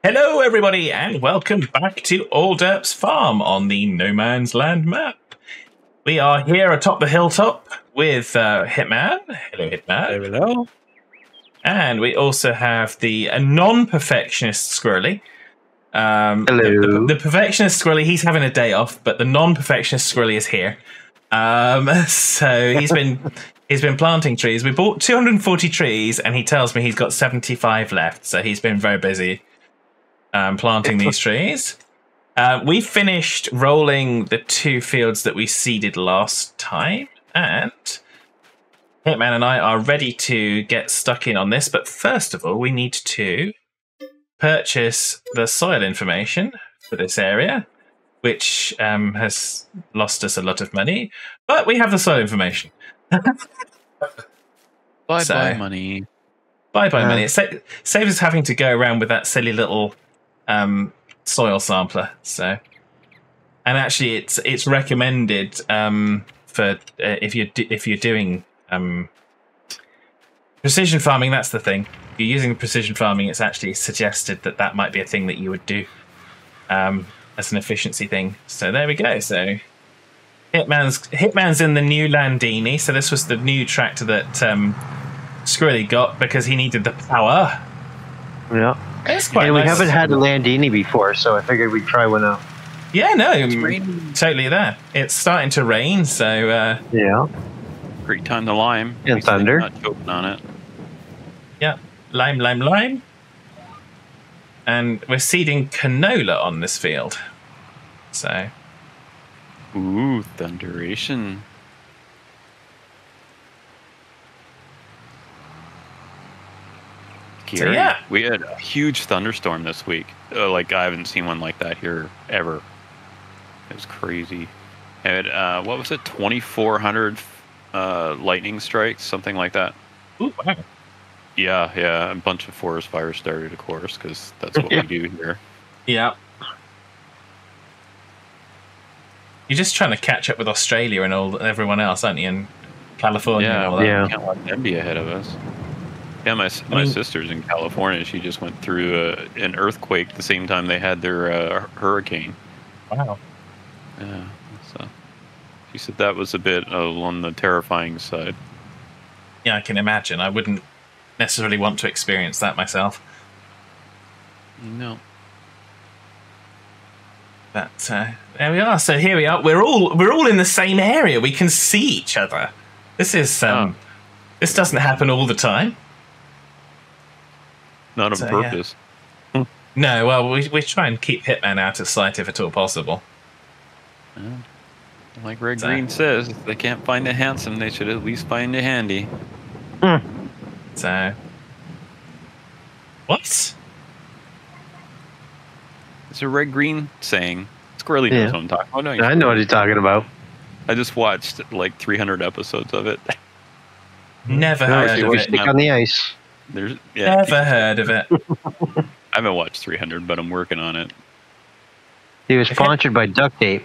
Hello, everybody, and welcome back to All Derps Farm on the No Man's Land map. We are here atop the hilltop with Hitman. Hello, Hitman. Hello. And we also have the non-perfectionist Squirrelly. Hello. The perfectionist Squirrelly, he's having a day off, but the non-perfectionist Squirrelly is here. So he's been planting trees. We bought 240 trees, and he tells me he's got 75 left. So he's been very busy planting these trees. We finished rolling the 2 fields that we seeded last time, and Hitman and I are ready to get stuck in on this. But first of all, we need to purchase the soil information for this area, which has lost us a lot of money. But we have the soil information. Bye-bye money. Bye-bye money. It saves us having to go around with that silly little soil sampler. So, and actually, it's recommended for if you're doing precision farming. That's the thing. If you're using precision farming, it's actually suggested that might be a thing that you would do as an efficiency thing. So there we go. So Hitman's in the new Landini. So this was the new tractor that Squirrelly got because he needed the power. Yeah. It's quite we nice. haven't had a Landini before, so I figured we'd try one out. Yeah, no, totally there. It's starting to rain, so yeah. Great time to lime. And thunder. Not choking on it. Yeah, lime. And we're seeding canola on this field. So. Ooh, thunderation. So, yeah. We had a huge thunderstorm this week. Like, I haven't seen one like that here ever. It was crazy. It had, what was it, 2,400 lightning strikes, something like that. Ooh, wow. Yeah, a bunch of forest fires started, of course, because that's what we do here. Yeah. You're just trying to catch up with Australia and everyone else, aren't you? And California and all that. Yeah. Can't let them be ahead of us. Yeah, my sister's in California. She just went through an earthquake the same time they had their hurricane. Wow. Yeah, so she said that was a bit on the terrifying side. Yeah, I can imagine. I wouldn't necessarily want to experience that myself. No. But there we are. So here we are. We're all in the same area. We can see each other. This is this doesn't happen all the time. Not on purpose. Yeah. No, well, we try and keep Hitman out of sight if at all possible. Like Red Green says, if they can't find a handsome, they should at least find a handy. So, what? It's a Red Green saying. Squirrelly knows what I'm talking about. I know what he's talking about. I just watched like 300 episodes of it. Never heard of it. Stick on the ice. Never heard of it. I haven't watched 300, but I'm working on it. He was sponsored by duct tape.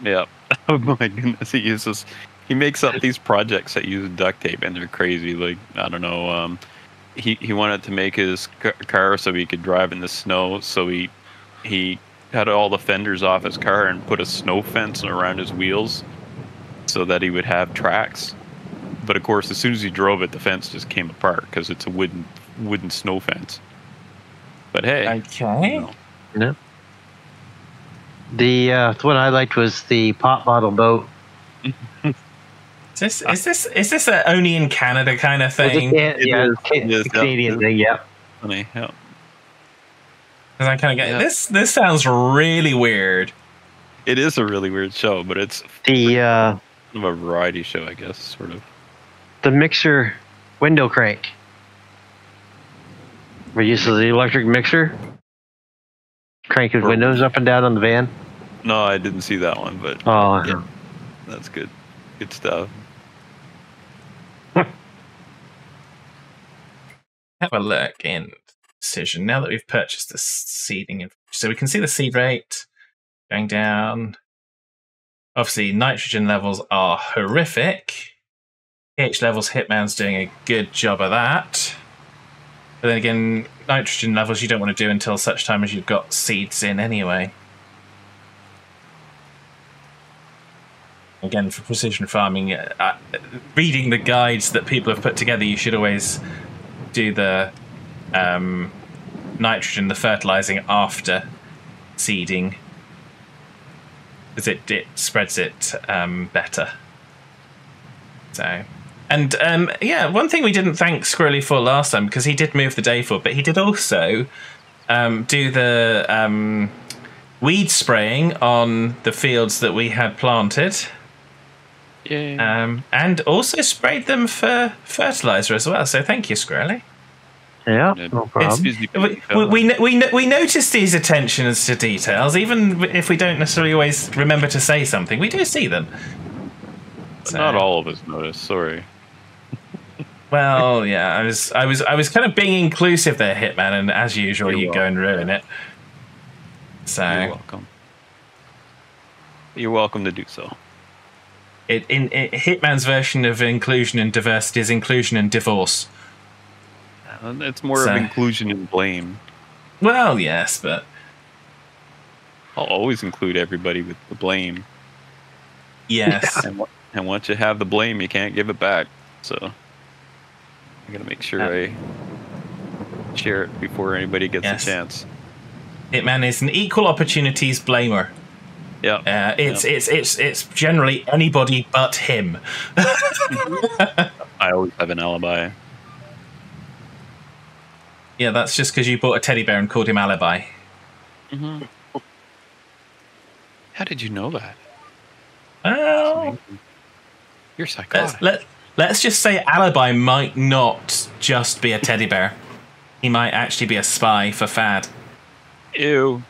Yeah. Oh my goodness. He makes up these projects that use duct tape, and they're crazy. Like, I don't know. He wanted to make his car so he could drive in the snow. So he cut all the fenders off his car and put a snow fence around his wheels so that he would have tracks. But of course, as soon as he drove it, the fence just came apart because it's a wooden snow fence. But hey, okay. No. The one I liked was the pop bottle boat. Is this only in Canada kind of thing? Yeah, it's a Canadian thing. Yeah. Funny, yeah. Because I kind of get this sounds really weird. It is a really weird show, but it's the kind of a variety show, I guess, sort of. The mixer window crank. We use the electric mixer. Crank his windows up and down on the van. No, I didn't see that one, but yeah, that's good. Good stuff. Have a look in Precision now that we've purchased the seeding. So we can see the seed rate going down. Obviously, nitrogen levels are horrific. pH levels, Hitman's doing a good job of that. But then again, nitrogen levels you don't want to do until such time as you've got seeds in anyway. Again, for precision farming, reading the guides that people have put together, you should always do the nitrogen, the fertilizing after seeding, because it spreads it better. So, and yeah, one thing we didn't thank Squirrelly for last time, because he did move the day forward, but he did also do the weed spraying on the fields that we had planted. Yeah. And also sprayed them for fertilizer as well. So thank you, Squirrelly. Yeah, no problem. We notice these attentions to details, even if we don't necessarily always remember to say something. We do see them. So, not all of us notice. Sorry. Well, yeah, I was kind of being inclusive there, Hitman, and as usual, you go and ruin it. So you're welcome. You're welcome to do so. In Hitman's version of inclusion and diversity is inclusion and divorce. It's more of inclusion and blame. Well, yes, but I'll always include everybody with the blame. Yes. And once you have the blame, you can't give it back. So I gotta make sure I share it before anybody gets a chance. Hitman is an equal opportunities blamer. Yeah. It's generally anybody but him. I always have an alibi. Yeah, that's just because you bought a teddy bear and called him Alibi. Mm-hmm. How did you know that? Well, you're psychotic. Let's just say Alibi might not just be a teddy bear. He might actually be a spy for Fad. Ew.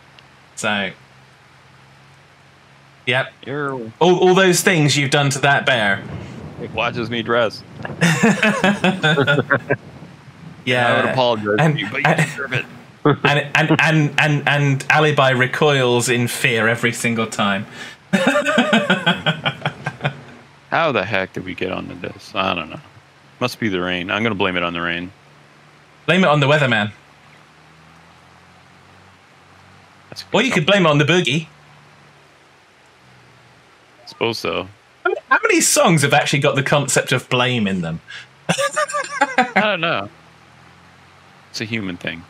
So, yep. Ew. All those things you've done to that bear. It watches me dress. Yeah, I would apologize to you, but you deserve it. And Alibi recoils in fear every single time. How the heck did we get onto this? I don't know. Must be the rain. I'm going to blame it on the rain. Blame it on the weatherman. Or you could blame it on the boogie. I suppose so. How many songs have actually got the concept of blame in them? I don't know. It's a human thing.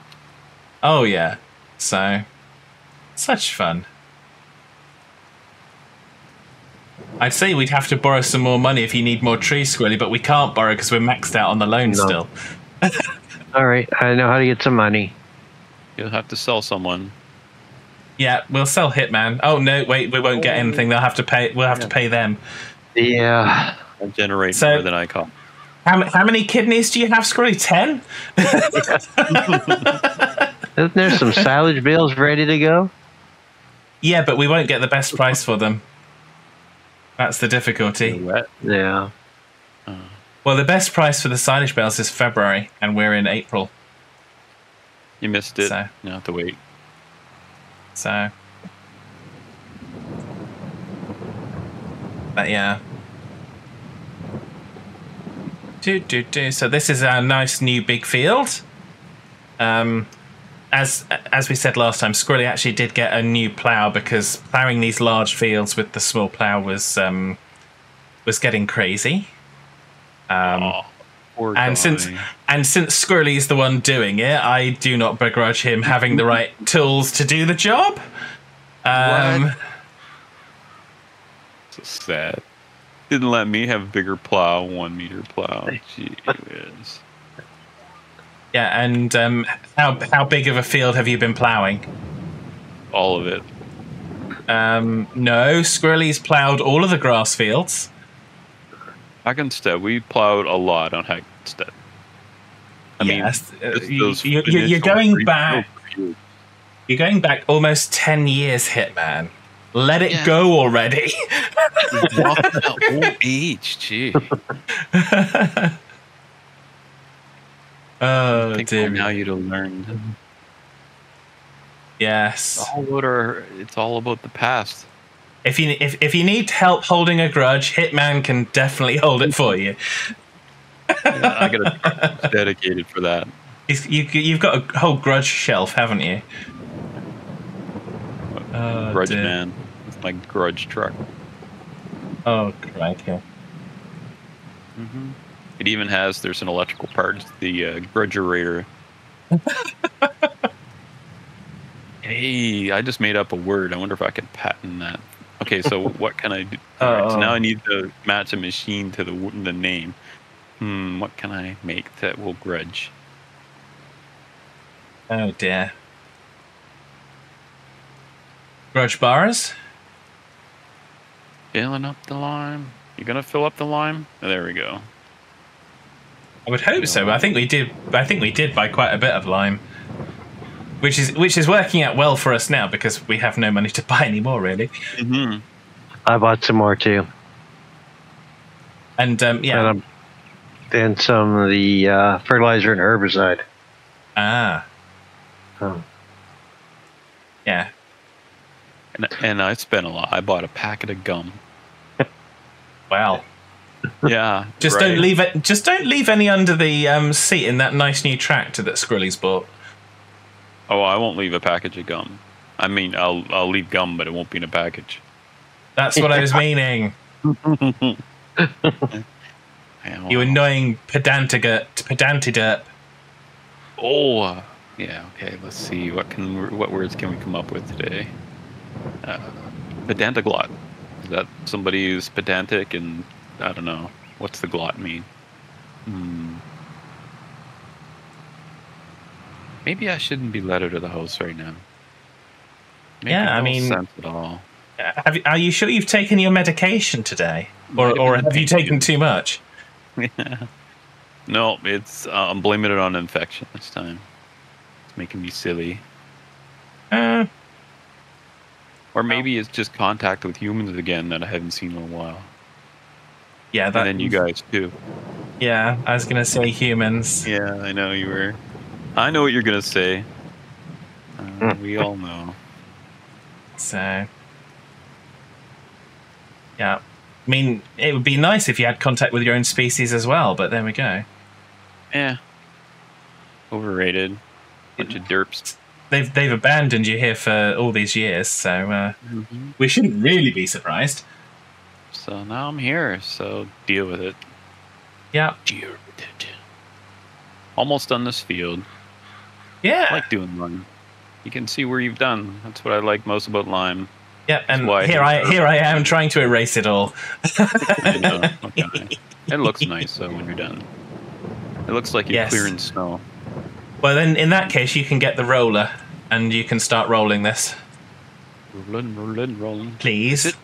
Oh, yeah. So, such fun. I'd say we'd have to borrow some more money if you need more trees, Squirrelly, but we can't borrow because we're maxed out on the loan still. All right, I know how to get some money. You'll have to sell someone. Yeah, we'll sell Hitman. Oh, no, wait, we won't get anything. They'll have to pay. We'll have to pay them. Yeah. I'll generate more than I cost. How many kidneys do you have, Squirrelly? 10? Isn't there some silage bales ready to go? Yeah, but we won't get the best price for them. That's the difficulty. Yeah. Well, the best price for the silage bales is February, and we're in April. You missed it. So. You have to wait. So. But yeah. So this is our nice new big field. As we said last time, Squirrelly actually did get a new plough because ploughing these large fields with the small plough was getting crazy. And since Squirrelly is the one doing it, I do not begrudge him having the right tools to do the job. What? So sad. Didn't let me have a bigger plow, 1 meter plow. Jeez. Yeah, and how big of a field have you been ploughing? All of it. No, Squirrelly's ploughed all of the grass fields. Hackenstead, we plowed a lot on Hackenstead. Yes, you're going back. You're going back almost 10 years, Hitman. Let it go already. Walking at old age, gee. Oh, dear. Now you'd have learned. Yes. It's all about the past. If you need help holding a grudge, Hitman can definitely hold it for you. Yeah, I got a dedicated for that. You've got a whole grudge shelf, haven't you? Grudge man with my grudge truck. Oh, crikey. It even has, there's an electrical part, the grudgerator. Hey, I just made up a word. I wonder if I could patent that. Okay, so what can I do? Alright, so now I need to match a machine to the name. What can I make that will grudge? Oh dear. Grudge bars? Filling up the lime. You gonna fill up the lime? Oh, there we go. I would hope so, but I think we did buy quite a bit of lime. Which is working out well for us now because we have no money to buy any more, really. I bought some more too. And yeah. And some of the fertilizer and herbicide. Ah. Oh. Yeah. And I spent a lot. I bought a packet of gum. Wow. Yeah. Just don't leave it. Just don't leave any under the seat in that nice new tractor that Squirrelly's bought. Oh, I won't leave a package of gum. I mean, I'll leave gum, but it won't be in a package. That's what I was meaning. You annoying pedantiderp. Oh, yeah. Okay, let's see. What words can we come up with today? Pedantiglot. Is that somebody who's pedantic and I don't know. What's the glot mean? Maybe I shouldn't be let out of the house right now. Yeah, I mean, sense at all. Are you sure you've taken your medication today, or have you taken too much? Yeah. No, it's I'm blaming it on infection this time. It's making me silly. Or maybe it's just contact with humans again that I haven't seen in a while. Yeah, and then you guys too. Yeah, I was gonna say humans. Yeah, I know you were. I know what you're gonna say. We all know. So, yeah, I mean, it would be nice if you had contact with your own species as well, but there we go. Yeah. Overrated. Bunch of derps. They've abandoned you here for all these years, so we shouldn't really be surprised. So now I'm here, so deal with it. Yeah. Deal with it. Almost done this field. Yeah. I like doing lime. You can see where you've done. That's what I like most about lime. Yeah, and here I am trying to erase it all. I know. Okay. It looks nice though when you're done. It looks like you're clearing snow. Well, then in that case, you can get the roller and you can start rolling this. Rolling. Please.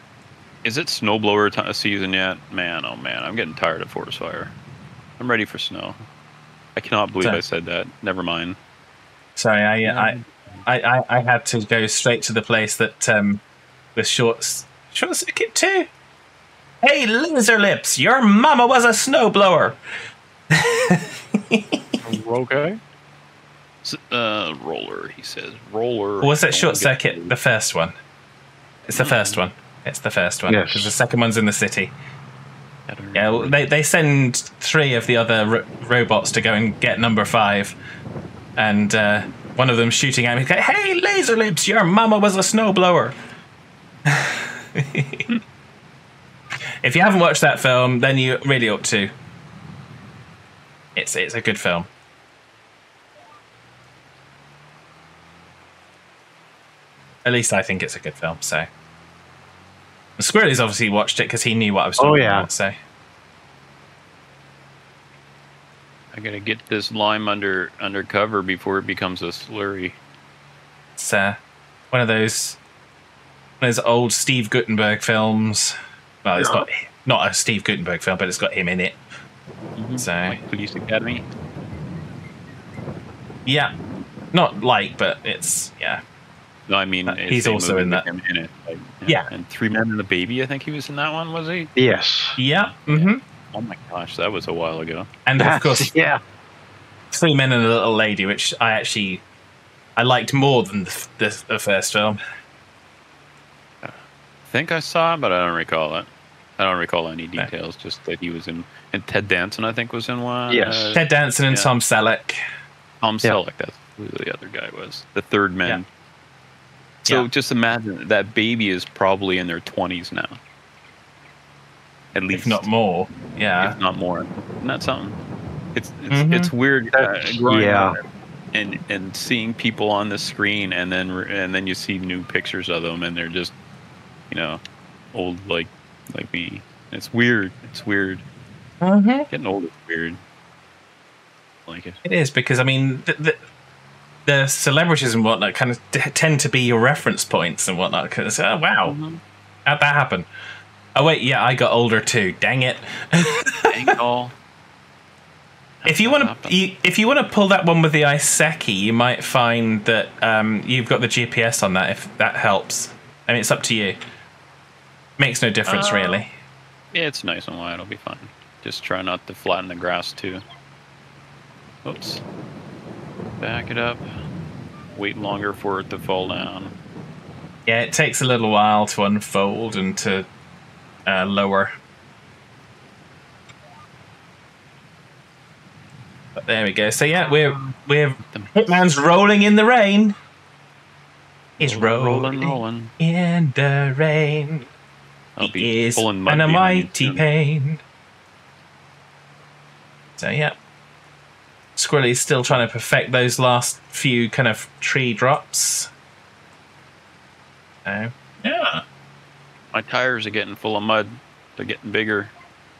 Is it snowblower season yet? Man, oh man, I'm getting tired of forest fire. I'm ready for snow. I cannot believe I said that. Never mind. Sorry, I had to go straight to the place that with short circuit too. Hey, laser lips! Your mama was a snowblower. Okay. Roller, he says. Roller. Or was that short circuit the first one? It's the first one. It's the first one. Yes. Because the second one's in the city. Yeah, well, they send 3 of the other robots to go and get number 5. And one of them shooting at me, going, hey, laser lips, your mama was a snowblower. If you haven't watched that film, then you really ought to. It's a good film. At least I think it's a good film, so. Squirrelly's obviously watched it because he knew what I was talking about, so. I gotta get this lime under cover before it becomes a slurry. It's one of those old Steve Guttenberg films. Well, it's not a Steve Guttenberg film, but it's got him in it. So like Police Academy. Yeah, not like, but it's No, I mean he's also in that. In it, like, yeah, and 3 Men and a Baby. I think he was in that one. Was he? Yes. Yeah. Mm-hmm. Oh my gosh, that was a while ago. And of course, 3 Men and a Little Lady, which I liked more than the first film. I think I saw it, but I don't recall it. I don't recall any details. Just that he was in, and Ted Danson, I think, was in one. Yes, Ted Danson and Tom Selleck. Tom Selleck, that's who the other guy was. The third man. Yeah. So just imagine that baby is probably in their 20s now. At least. If not more. Yeah. If not more. Isn't that something? It's weird growing up and seeing people on the screen and then you see new pictures of them and they're just, you know, old like me. It's weird. It's weird. Getting old is weird. I like it. It is, because I mean the celebrities and whatnot kind of tend to be your reference points and whatnot. Because oh wow, how'd that happen? Oh wait, yeah, I got older too. Dang it! Dang it all. If you want to pull that one with the Iseki, you might find that you've got the GPS on that. If that helps, I mean, it's up to you. Makes no difference really. Yeah, it's nice and wide. It'll be fine. Just try not to flatten the grass too. Oops. Back it up. Wait longer for it to fall down. Yeah, it takes a little while to unfold and to lower. But there we go. So yeah, we're Hitman's rolling in the rain. He's rolling in the rain. He is an almighty pain. So yeah. Squirrelly's still trying to perfect those last few kind of tree drops. So, yeah. My tires are getting full of mud. They're getting bigger.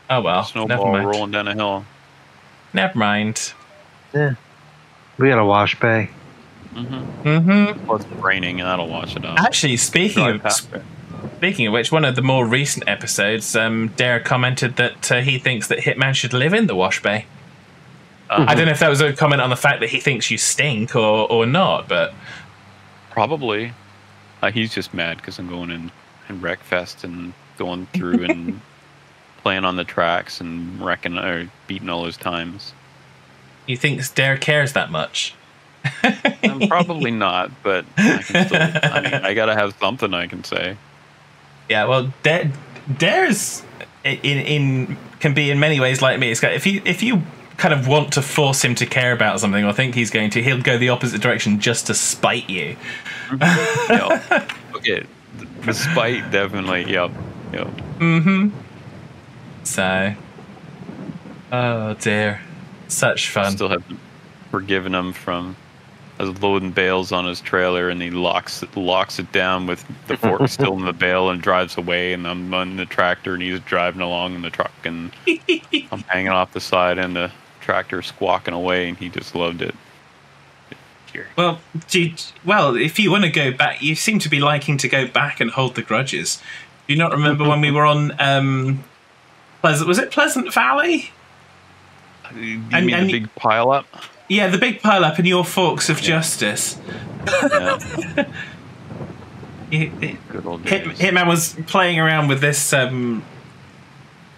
Oh well. Snowball rolling down a hill. Never mind. Yeah. We got a wash bay. Well, it's raining and that'll wash it off. Actually, speaking of which, one of the more recent episodes, Dare commented that he thinks that Hitman should live in the wash bay. I don't know if that was a comment on the fact that he thinks you stink or not, but probably. He's just mad because I'm going in Wreckfest and going through and playing on the tracks and wrecking or beating all his times. You think Dare cares that much? Probably not, but I can still. I mean, I gotta have something I can say. Yeah, well, Dare's can be in many ways like me. It's got, if you kind of want to force him to care about something or think he'll go the opposite direction just to spite you. Okay, the spite definitely. Yep. So, oh dear, such fun. Still haven't forgiven him from us loading bales on his trailer, and he locks it down with the fork still in the bale and drives away. And I'm on the tractor, and he's driving along in the truck, and I'm hanging off the side, and the tractor squawking away, and he just loved it. Well, if you want to go back, you seem to be liking to go back and hold the grudges. Do you not remember when we were on Pleasant Valley? You mean the big pile up? Yeah, the big pile up and your forks of justice. Yeah. Good old days. Hitman was playing around with this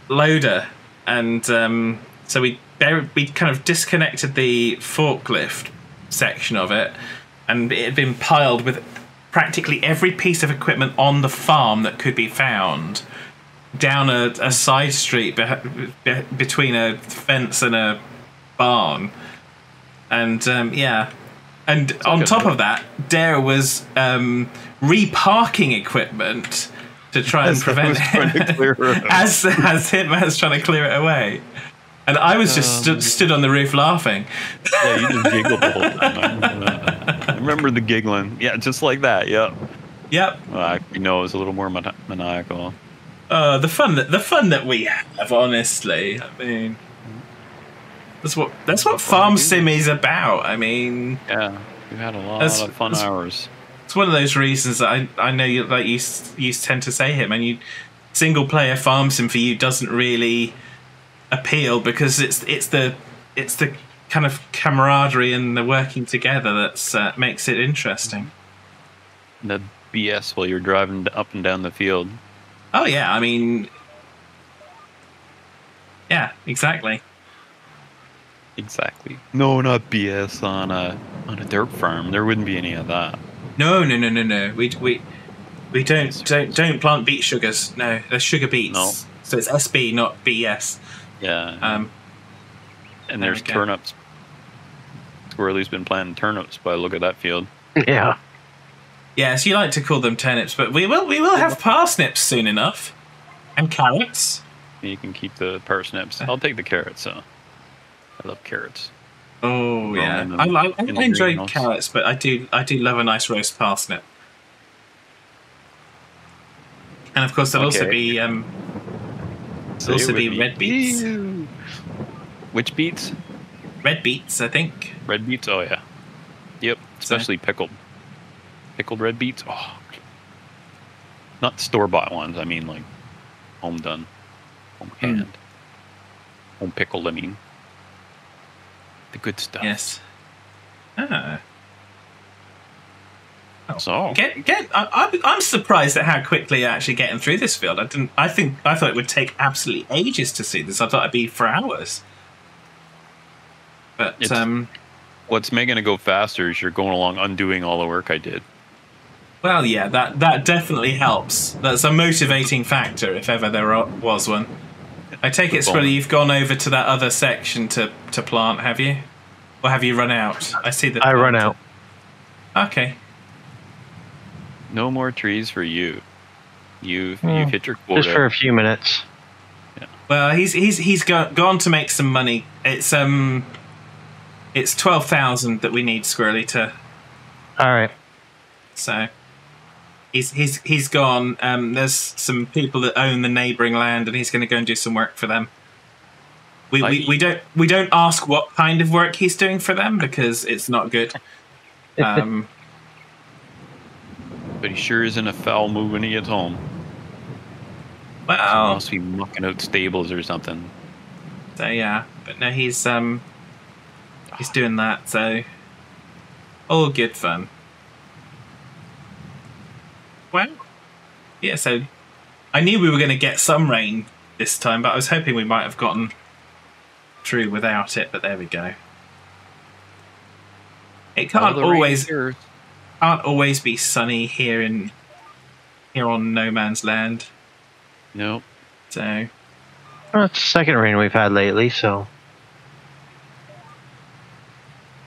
loader, and so we kind of disconnected the forklift section of it, and it had been piled with practically every piece of equipment on the farm that could be found down a side street between a fence and a barn. And and on top of that, Dare was reparking equipment to try and prevent it as Hitman's trying to clear it away. And I was just stood on the roof laughing. Yeah, you just giggled the whole time. I remember the giggling. Yeah, just like that. Yep. Yep. It was a little more maniacal. The fun that we have, honestly. I mean, that's what Farm Sim is about. I mean, yeah, we had a lot of fun hours. It's one of those reasons that I know you tend to say, Hitman, single player Farm Sim for you doesn't really appeal because it's the kind of camaraderie and the working together that's makes it interesting. The BS while you're driving up and down the field. Oh yeah, I mean, yeah, exactly. Exactly. No, not BS on a derp farm. There wouldn't be any of that. No. We don't plant beet sugars. No, they're sugar beets. No. So it's SB, not BS. Yeah. And there's turnips. Squirrelly's been planting turnips by the look at that field. Yeah. Yes, you like to call them turnips, but we will have parsnips soon enough, and carrots. You can keep the parsnips. I'll take the carrots. I love carrots. Oh yeah, I enjoy carrots, but I do love a nice roast parsnip. And of course, there'll also be red beets. Ew. Which beets? Red beets, I think. Red beets. Oh yeah. Yep. Especially pickled red beets. Oh, not store-bought ones. I mean, like home done, home canned, home pickled. I mean, the good stuff. Yes. Ah. So I'm surprised at how quickly you're actually getting through this field. I thought it would take absolutely ages to see this. I thought it'd be for hours. But what's making it go faster is you're going along undoing all the work I did. Well, yeah, that definitely helps. That's a motivating factor, if ever there was one. I take it, Squirrelly, you've gone over to that other section to plant, have you? Or have you run out? I see that. I run out. Okay. No more trees for you. You've hit your quota. Just for a few minutes. Yeah. Well, he's gone to make some money. It's 12,000 that we need, Squirrelly, to. All right. So. He's gone. There's some people that own the neighbouring land, and he's going to go and do some work for them. We don't ask what kind of work he's doing for them because it's not good. But he sure isn't a foul move when he gets home. Well, he must be mucking out stables or something. So yeah, but no, he's doing that. So all good fun. Well, yeah, so I knew we were going to get some rain this time, but I was hoping we might have gotten through without it, but there we go. It can't always be sunny here on No Man's Land. Nope. So Well, it's the second rain we've had lately, so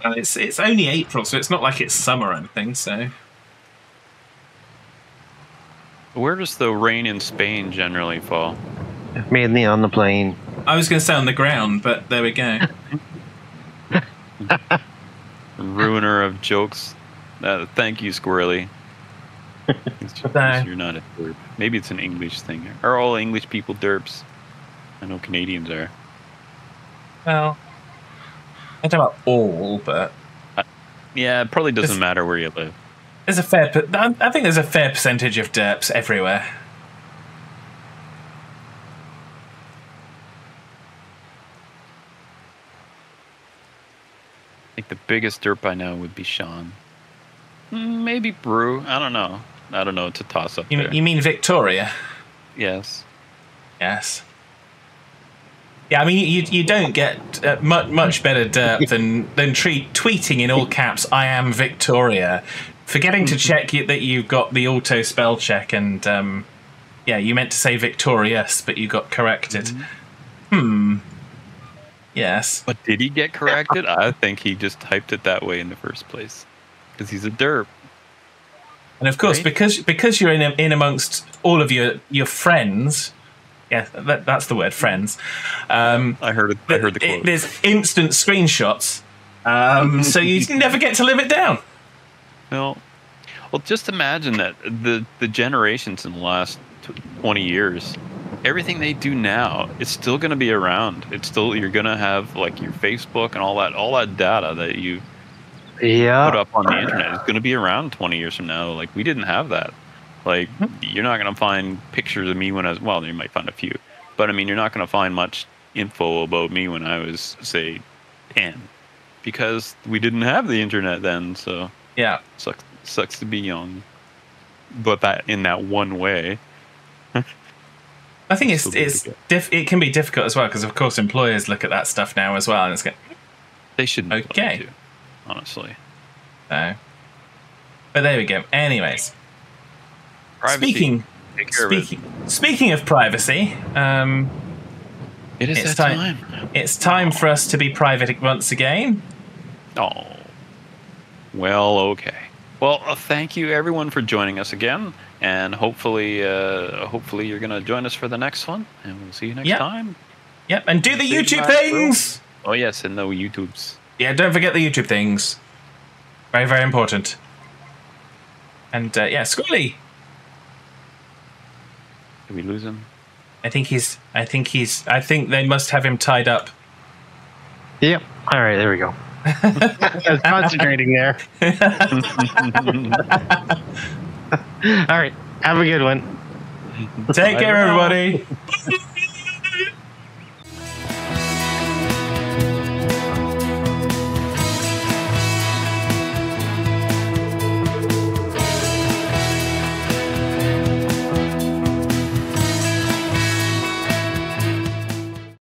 well, it's only April, so it's not like it's summer or anything, so Where does the rain in Spain generally fall? mainly on the plane. I was going to say on the ground, but there we go. Ruiner of jokes. Thank you, Squirrely. You're not a derp. Maybe it's an English thing. Are all English people derps? I know Canadians are. Well, I don't know about all, but yeah, it probably doesn't matter where you live. There's a fair. I think there's a fair percentage of derps everywhere. I think the biggest derp I know would be Sean. Maybe Brew. I don't know. It's a toss up. You mean Victoria? Yes. Yes. Yeah, I mean you don't get much better derp than tweeting in all caps. I am Victoria. Forgetting to check that you got the auto spell check, and yeah, you meant to say victorious, but you got corrected. Yes. But did he get corrected? I think he just typed it that way in the first place because he's a derp. And of course, right? because you're in amongst all of your friends. Yeah, that's the word, friends. I heard the quote. There's instant screenshots, so you never get to live it down. No. Well, just imagine that the generations in the last 20 years, everything they do now, it's still going to be around. It's still, you're going to have like your Facebook and all that data that you put up on the internet. It's going to be around 20 years from now. Like, we didn't have that. Like, you're not going to find pictures of me when I was, well, you might find a few, but I mean, you're not going to find much info about me when I was, say, 10, because we didn't have the internet then. So yeah, sucks to be young, but that in that one way. I think it can be difficult as well, because of course employers look at that stuff now as well, and it's they shouldn't. Okay, to, honestly. So, but there we go. Anyways, privacy. Speaking of privacy, it is that time. It's time for us to be private once again. Oh. Well, okay. Well, thank you everyone for joining us again, and hopefully you're gonna join us for the next one, and we'll see you next time. Yep, and do the YouTube things. Oh yes, and the YouTubes. Yeah, don't forget the YouTube things. Very, very important. And yeah, Squirrelly. Did we lose him? I think they must have him tied up. Yep. All right, there we go. I was concentrating there. All right, have a good one. Take care, everybody.